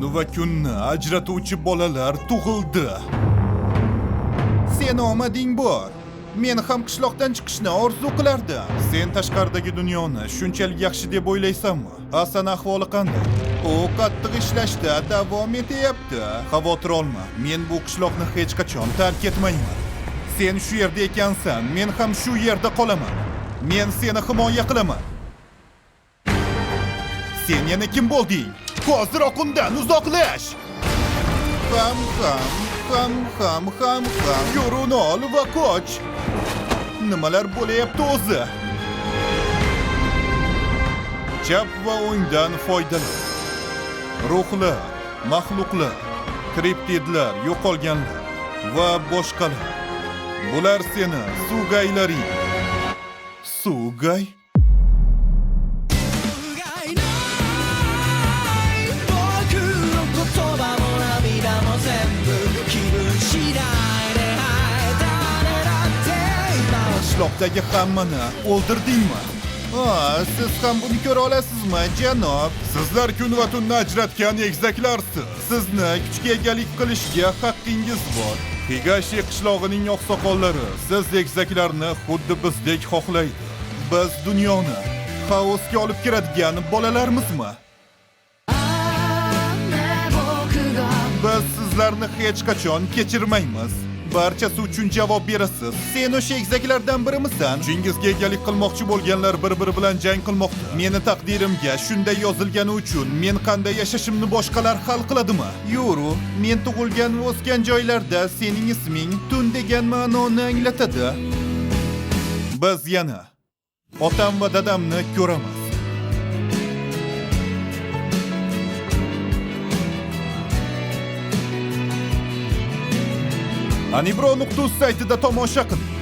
kun va kunni ajratuvchi bolalar tug'ildi. Sen omading bor. Men ham qishloqdan chiqishni orzu qilardim. Sen tashqaridagi dunyoni shunchalik yaxshi deb o'ylaysanmi? Hasan ahvoli qanday? U qattiq ishlashda davom etyapti. Xavotir olma. Men bu qishloqni hech qachon tark etmayman. Sen shu yerda ekansan, men ham shu yerda qolaman. Men seni himoya qilaman. Sen yana kim bo'lding? Hoziroq undan uzoqlash. Ham. Yo'lini ol va qoch. Nimalar bo'layapti o'zi? Chap va o'ngdan foydalan. Ruhlar, maxluqlar, kriptidlar, yo'qolganlar va boshqalar. Bular seni suvgaylaring. Suvgay? Qishloqdagi hammani o'ldirdingmi? Siz ham buni ko'ra olasizmi, janob? Sizlar kun va tunni ajratgan egizaklarsiz. Sizni kuchga egalik qilishga haqqingiz bor. Higashi qishlog'ining oqsoqollari siz egizaklarni xuddi bizdek xohlaydi. Biz dunyoni xaosga olib kiradigan bolalarmizmi? Biz sizlarni hech qachon kechirmaymiz. Barchasi uchun javob berasiz. Sen o'sha egizaklardan birimisan. Kuchingizga egalik qilmoqchi bo'lganlar bir-biri bilan jang qilmoqda. Meni taqdirimga shunday yozilgani uchun men qanday yashashimni boshqalar hal qiladimi? Yo'ru, men tug'ilgan va o'sgan joylarda sening isming tun degan ma'noni anglatadi. Biz yana otam va dadamni ko'ramiz. Anibro.uz saytida tomosha qiling.